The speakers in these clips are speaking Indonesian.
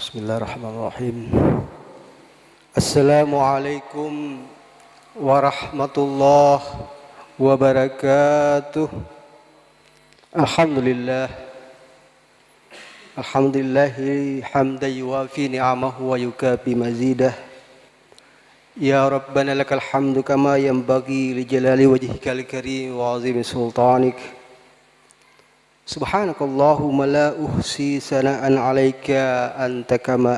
Bismillahirrahmanirrahim. Assalamualaikum warahmatullahi wabarakatuh. Alhamdulillah. Alhamdulillahi hamdan yuwafi ni'amahu wa yukafi mazidah. Ya Rabbana lakal hamdu kama yanbaghi li jalali wajhikal karim wa azimi sultanik. Subhanakallahumma la uhsi sana'an 'alaika anta kama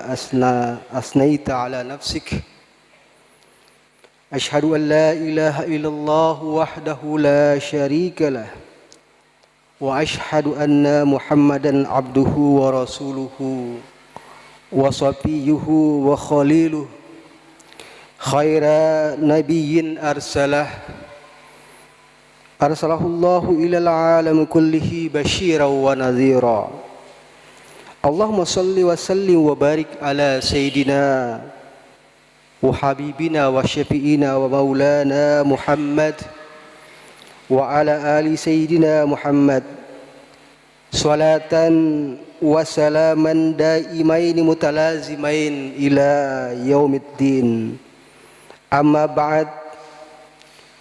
asnaita 'ala nafsik. Ashhadu an la ilaha illallah wahdahu la syarika lah wa ashhadu anna Muhammadan 'abduhu wa rasuluhu wa safiyyuhu wa khaliluhu khaira nabiyyin arsalahullahu ilal alam kullihi basyiran wa nadhira. Allahumma salli wa sallim wa barik ala sayyidina wa habibina wa syafi'ina wa maulana Muhammad wa ala ali sayyidina Muhammad salatan wa salaman daimain mutalazimain ila yaumiddin. Amma ba'd,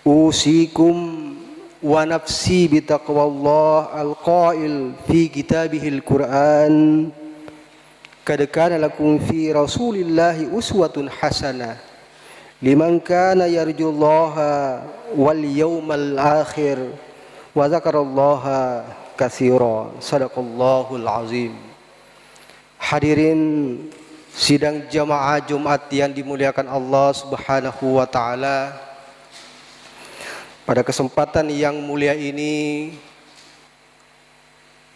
usikum wa nafsi bitaqwallah al-qail fi kitabihil Qur'an qad kana lakum fi rasulillahi uswatun hasanah liman kana yarjullaha wal yawmal akhir wa dzakarallaha katsira. Sadaqallahul azim. Hadirin sidang jamaah Jumat yang dimuliakan Allah Subhanahu wa taala, pada kesempatan yang mulia ini,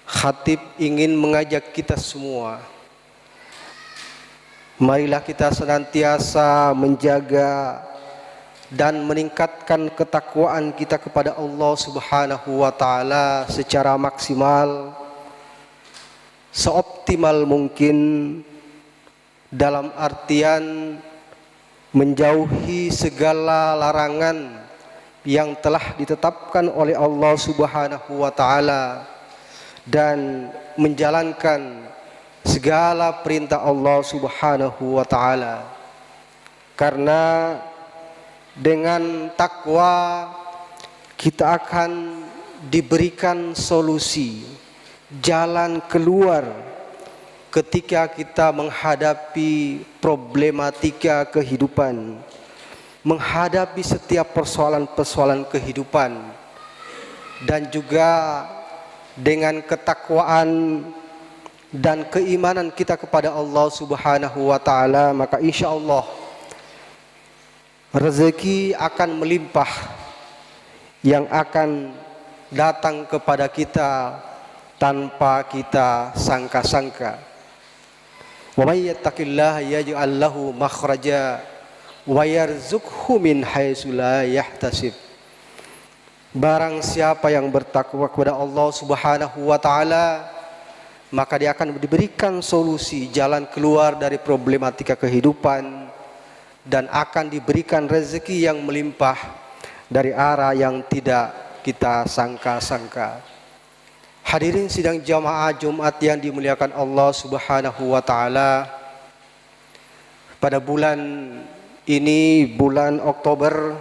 khatib ingin mengajak kita semua, marilah kita senantiasa menjaga dan meningkatkan ketakwaan kita kepada Allah Subhanahu wa taala secara maksimal, seoptimal mungkin, dalam artian menjauhi segala larangan yang telah ditetapkan oleh Allah Subhanahu wa taala dan menjalankan segala perintah Allah Subhanahu wa taala. Karena dengan takwa kita akan diberikan solusi, jalan keluar ketika kita menghadapi problematika kehidupan, menghadapi setiap persoalan-persoalan kehidupan, dan juga dengan ketakwaan dan keimanan kita kepada Allah Subhanahu wa taala, maka insyaallah rezeki akan melimpah yang akan datang kepada kita tanpa kita sangka-sangka. Wa may yattaqillaha yaj'al lahu makhraja wa yarzuqhu min haitsu la yahtasib. Barang siapa yang bertakwa kepada Allah Subhanahu wa taala, maka dia akan diberikan solusi, jalan keluar dari problematika kehidupan, dan akan diberikan rezeki yang melimpah dari arah yang tidak kita sangka-sangka. Hadirin sidang jamaah Jumat yang dimuliakan Allah Subhanahu wa taala, pada bulan ini, bulan Oktober,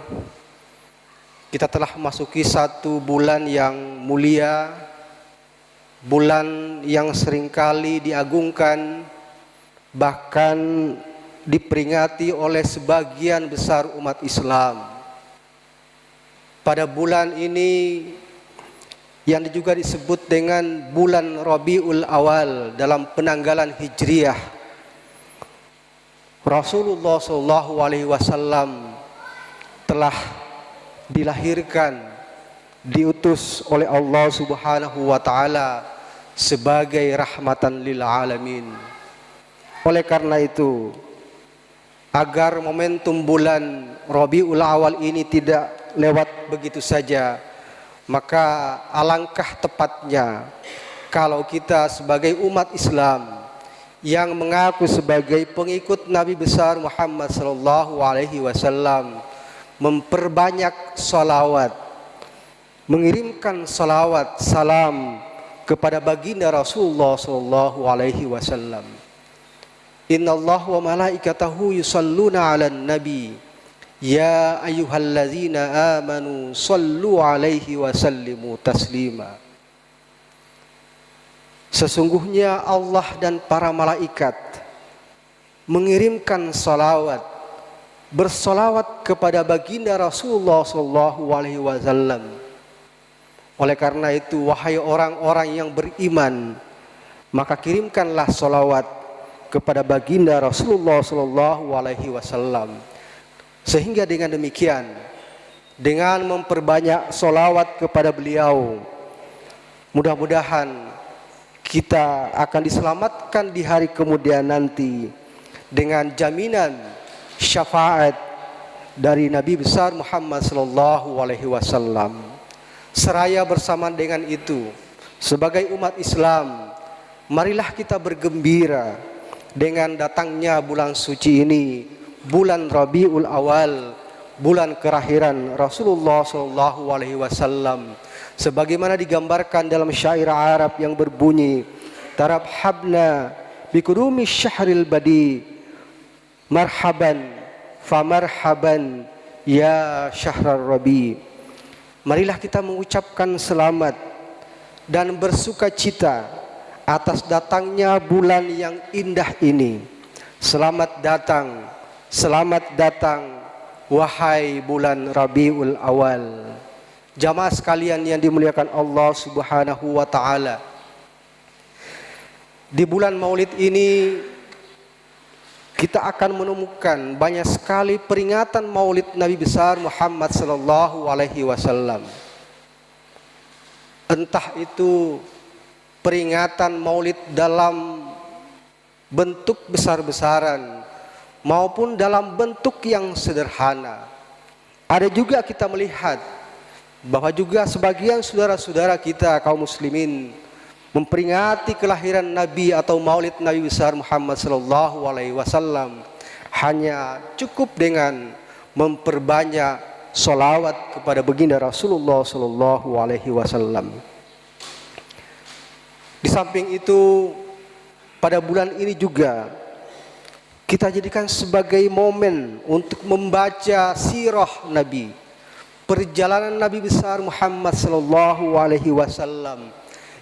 kita telah memasuki satu bulan yang mulia, bulan yang seringkali diagungkan, bahkan diperingati oleh sebagian besar umat Islam. Pada bulan ini yang juga disebut dengan bulan Rabiul Awal dalam penanggalan Hijriyah, Rasulullah SAW telah dilahirkan, diutus oleh Allah Subhanahu wa taala sebagai rahmatan lil alamin. Oleh karena itu, agar momentum bulan Rabiul Awal ini tidak lewat begitu saja, maka alangkah tepatnya kalau kita sebagai umat Islam yang mengaku sebagai pengikut Nabi besar Muhammad sallallahu alaihi wasallam memperbanyak salawat, mengirimkan salawat salam kepada baginda Rasulullah sallallahu alaihi wasallam. Innallaha wa malaikatahu yusalluna 'alan nabi ya ayyuhalladzina amanu shallu 'alaihi wa sallimu taslima. Sesungguhnya Allah dan para malaikat mengirimkan salawat, bersolawat kepada baginda Rasulullah sallallahu alaihi wasallam. Oleh karena itu, wahai orang-orang yang beriman, maka kirimkanlah salawat kepada baginda Rasulullah sallallahu alaihi wasallam. Sehingga dengan demikian, dengan memperbanyak salawat kepada beliau, mudah-mudahan kita akan diselamatkan di hari kemudian nanti dengan jaminan syafaat dari Nabi besar Muhammad sallallahu alaihi wasallam. Seraya bersamaan dengan itu, sebagai umat Islam, marilah kita bergembira dengan datangnya bulan suci ini, bulan Rabiul Awal, bulan kelahiran Rasulullah sallallahu alaihi wasallam. Sebagaimana digambarkan dalam syair Arab yang berbunyi, tarabhabna bikurumi syahril badi, marhaban famarhaban ya syahrar rabi. Marilah kita mengucapkan selamat dan bersuka cita atas datangnya bulan yang indah ini. Selamat datang wahai bulan Rabiul Awal. Jamaah sekalian yang dimuliakan Allah Subhanahu wa taala. Di bulan Maulid ini kita akan menemukan banyak sekali peringatan Maulid Nabi besar Muhammad sallallahu alaihi wasallam. Entah itu peringatan Maulid dalam bentuk besar-besaran maupun dalam bentuk yang sederhana. Ada juga kita melihat bahwa juga sebagian saudara-saudara kita kaum muslimin memperingati kelahiran Nabi atau Maulid Nabi besar Muhammad sallallahu alaihi wasallam hanya cukup dengan memperbanyak sholawat kepada baginda Rasulullah sallallahu alaihi wasallam. Di samping itu, pada bulan ini juga kita jadikan sebagai momen untuk membaca sirah Nabi, perjalanan Nabi besar Muhammad sallallahu alaihi wasallam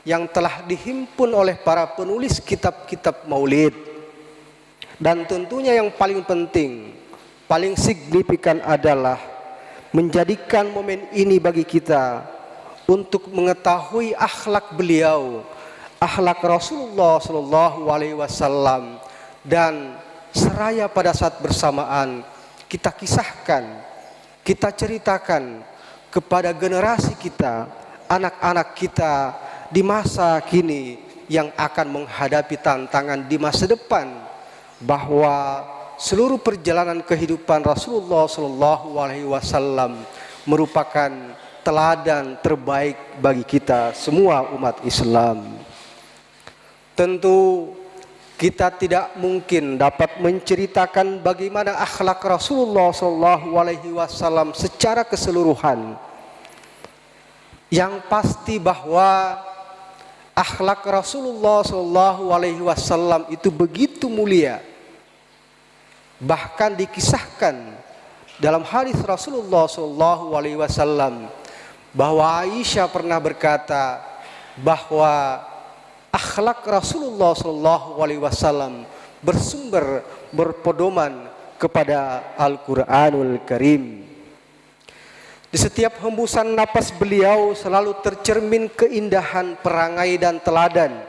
yang telah dihimpun oleh para penulis kitab-kitab Maulid. Dan tentunya yang paling penting, paling signifikan adalah menjadikan momen ini bagi kita untuk mengetahui akhlak beliau, akhlak Rasulullah sallallahu alaihi wasallam, dan seraya pada saat bersamaan kita kisahkan, kita ceritakan kepada generasi kita, anak-anak kita di masa kini yang akan menghadapi tantangan di masa depan, bahwa seluruh perjalanan kehidupan Rasulullah sallallahu alaihi wasallam merupakan teladan terbaik bagi kita semua umat Islam. Tentu kita tidak mungkin dapat menceritakan bagaimana akhlak Rasulullah sallallahu alaihi wasallam secara keseluruhan. Yang pasti bahwa akhlak Rasulullah sallallahu alaihi wasallam itu begitu mulia. Bahkan dikisahkan dalam hadis Rasulullah sallallahu alaihi wasallam bahwa Aisyah pernah berkata bahwa akhlak Rasulullah sallallahu alaihi wasallam bersumber berpedoman kepada Al-Qur'anul Karim. Di setiap hembusan napas beliau selalu tercermin keindahan perangai dan teladan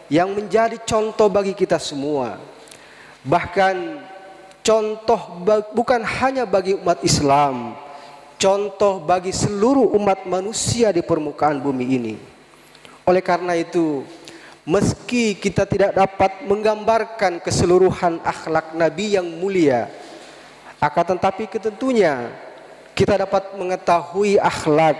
yang menjadi contoh bagi kita semua. Bahkan contoh bukan hanya bagi umat Islam, contoh bagi seluruh umat manusia di permukaan bumi ini. Oleh karena itu, meski kita tidak dapat menggambarkan keseluruhan akhlak Nabi yang mulia, akan tetapi tentunya kita dapat mengetahui akhlak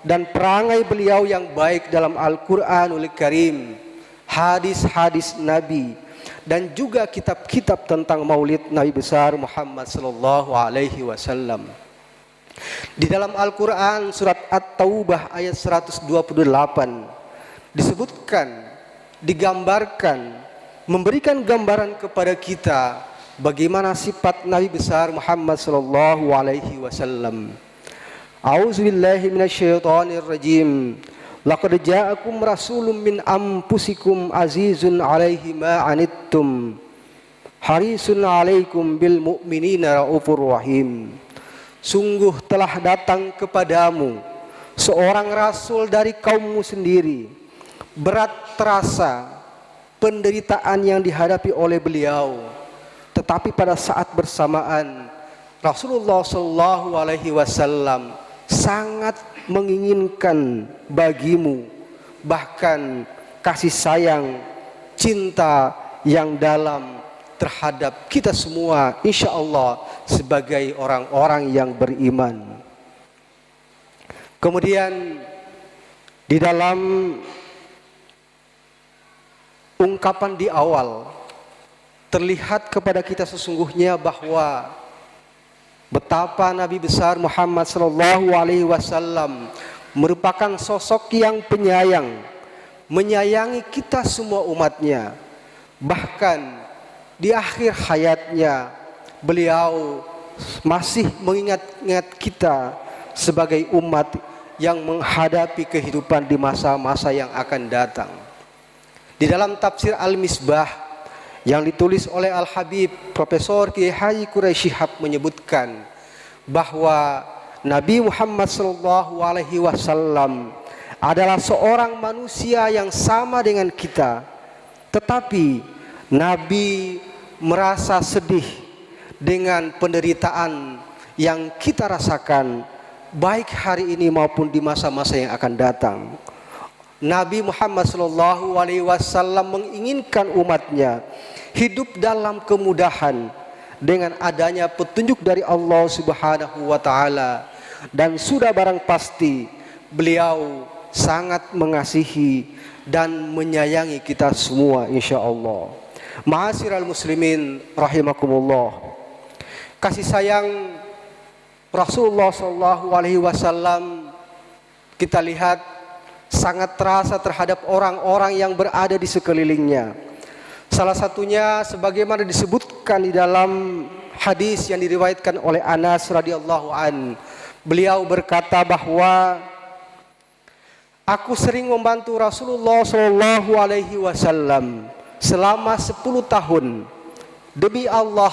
dan perangai beliau yang baik dalam Al-Qur'anul Karim, hadis-hadis Nabi, dan juga kitab-kitab tentang Maulid Nabi besar Muhammad sallallahu alaihi wasallam. Di dalam Al-Qur'an surat At-Taubah ayat 128 disebutkan, digambarkan memberikan gambaran kepada kita bagaimana sifat Nabi besar Muhammad sallallahu alaihi wasallam. A'udzubillahi minasyaitonir rajim. Laqad ja'akum rasulun min anfusikum azizun 'alaihi ma 'anittum harisun 'alaikum bil mu'minina raufur rahim. Sungguh telah datang kepadamu seorang rasul dari kaummu sendiri. Berat terasa penderitaan yang dihadapi oleh beliau, tetapi pada saat bersamaan Rasulullah sallallahu alaihi wasallam sangat menginginkan bagimu bahkan kasih sayang, cinta yang dalam terhadap kita semua, insya Allah sebagai orang-orang yang beriman. Kemudian di dalam ungkapan di awal terlihat kepada kita sesungguhnya bahwa betapa Nabi besar Muhammad sallallahu alaihi wasallam merupakan sosok yang penyayang, menyayangi kita semua umatnya. Bahkan di akhir hayatnya beliau masih mengingat-ingat kita sebagai umat yang menghadapi kehidupan di masa-masa yang akan datang. Di dalam tafsir Al-Misbah yang ditulis oleh Al-Habib Profesor Kiai Haji Quraisy Shihab menyebutkan bahwa Nabi Muhammad sallallahu alaihi wasallam adalah seorang manusia yang sama dengan kita, tetapi Nabi merasa sedih dengan penderitaan yang kita rasakan baik hari ini maupun di masa-masa yang akan datang. Nabi Muhammad sallallahu alaihi wasallam menginginkan umatnya hidup dalam kemudahan dengan adanya petunjuk dari Allah Subhanahu wa taala, dan sudah barang pasti beliau sangat mengasihi dan menyayangi kita semua insyaallah. Ma'asyiral muslimin rahimakumullah. Kasih sayang Rasulullah sallallahu alaihi wasallam kita lihat sangat terasa terhadap orang-orang yang berada di sekelilingnya. Salah satunya sebagaimana disebutkan di dalam hadis yang diriwayatkan oleh Anas radhiyallahu an. Beliau berkata bahwa aku sering membantu Rasulullah sallallahu alaihi wasallam selama 10 tahun. Demi Allah,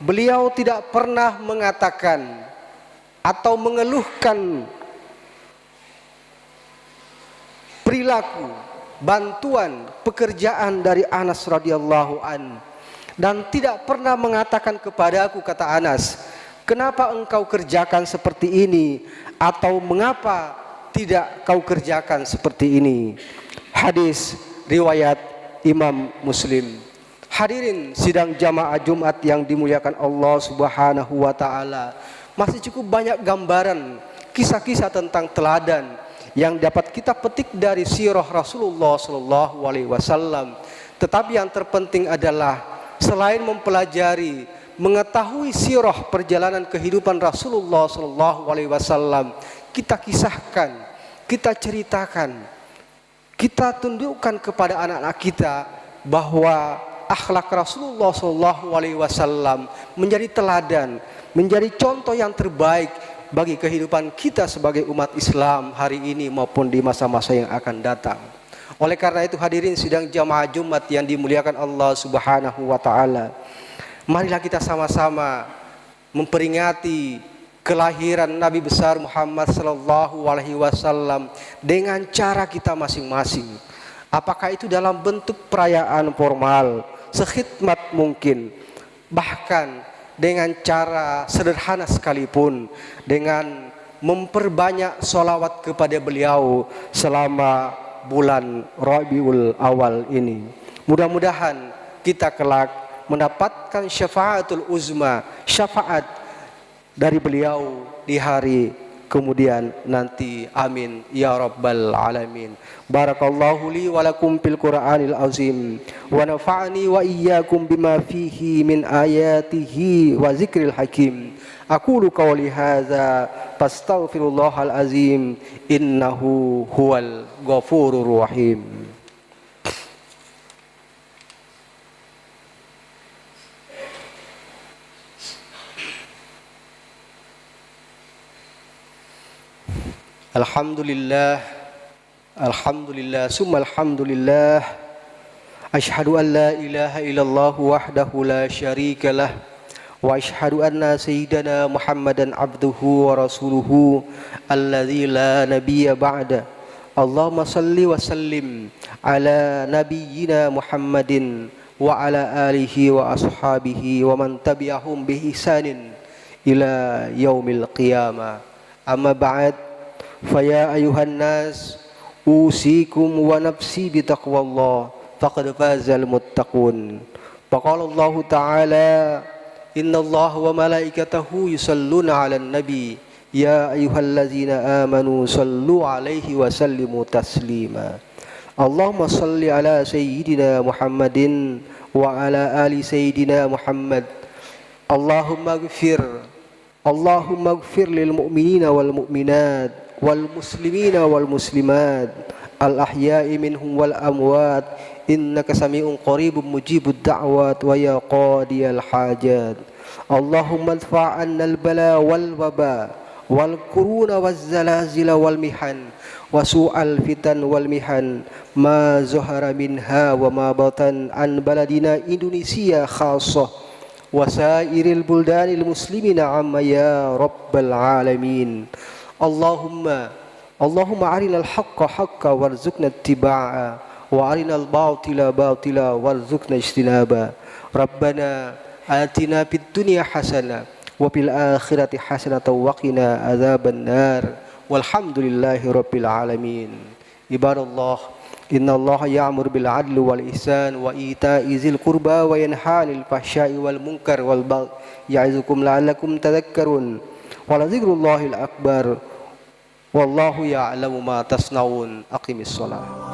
beliau tidak pernah mengatakan atau mengeluhkan perilaku, bantuan, pekerjaan dari Anas radhiyallahu an, dan tidak pernah mengatakan kepadaku, kata Anas, kenapa engkau kerjakan seperti ini atau mengapa tidak kau kerjakan seperti ini. Hadis riwayat Imam Muslim. Hadirin sidang jamaah Jumat yang dimuliakan Allah Subhanahu wa taala, masih cukup banyak gambaran, kisah-kisah tentang teladan yang dapat kita petik dari sirah Rasulullah sallallahu alaihi wasallam. Tetapi yang terpenting adalah selain mempelajari, mengetahui sirah perjalanan kehidupan Rasulullah sallallahu alaihi wasallam, kita kisahkan, kita ceritakan, kita tunjukkan kepada anak-anak kita bahwa akhlak Rasulullah sallallahu alaihi wasallam menjadi teladan, menjadi contoh yang terbaik bagi kehidupan kita sebagai umat Islam hari ini maupun di masa-masa yang akan datang. Oleh karena itu hadirin sidang jamaah Jumat yang dimuliakan Allah Subhanahu wa taala, marilah kita sama-sama memperingati kelahiran Nabi besar Muhammad sallallahu alaihi wasallam dengan cara kita masing-masing. Apakah itu dalam bentuk perayaan formal, sekhidmat mungkin, bahkan dengan cara sederhana sekalipun, dengan memperbanyak sholawat kepada beliau selama bulan Rabiul Awal ini. Mudah-mudahan kita kelak mendapatkan syafaatul uzma, syafaat dari beliau di hari kemudian nanti. Amin ya rabbal alamin. Barakallahu li wa lakum fil Qur'anil azim wa nafa'ani wa iyyakum bima fihi min ayatihi wa zikril hakim. Aqulu qawli hadza fastaghfirullahal azim innahu huwal ghafurur rahim. Alhamdulillah, alhamdulillah, summa alhamdulillah. Asyhadu an la ilaha illallah wahdahu la syarika lah. Wa asyhadu anna sayyidana Muhammadan abduhu wa rasuluhu alladzi la nabiyya ba'da. Allahumma salli wa sallim ala nabiyyina Muhammadin wa ala alihi wa ashabihi wa man tabi'ahum bi ihsanin ila yaumil qiyamah. Amma ba'd, fa ya ayuhan nas usikum wa nafsi bi taqwallah faqad fazal muttaqun. Faqala Allah ta'ala innallaha wa malaikatahu yusalluna 'alan nabi ya ayyuhallazina amanu sallu 'alaihi wa sallimu taslima. Allahumma salli ala sayyidina Muhammadin wa ala ali sayyidina Muhammad. Allahumma ighfir lil mu'minina wal mu'minat wal muslimina wal muslimat al ahya'i minhum wal amwat innaka sami'un qaribun mujibud da'wat wa ya qadiyal hajat. Allahumma adfa' 'anna al bala wal waba wal quruna waz zalazila wal mihan wa su'al fitan wal mihan ma zahara minha wa ma batan an baladina Indonesia khassah wa sairil buldanil muslimina amma ya rabbal alamin. Allahumma arinal haqqa haqqa warzuqna ittiba'a wa arinal batila batila warzuqna ijtinaba. Rabbana atina fid dunya hasanah wa fil akhirati hasanatan wa qina adzaban nar. Walhamdulillahi rabbil alamin. Ibadallah, innallaha ya'muru bil 'adli wal ihsan wa ita'i dzil qurba wa yanha 'anil fahsya'i wal munkar wal baghi ya'izukum la'allakum tadhakkarun. Wa la dzikrullahil akbar wallahu ya'lamu ma tasnaun. Aqimis shalah.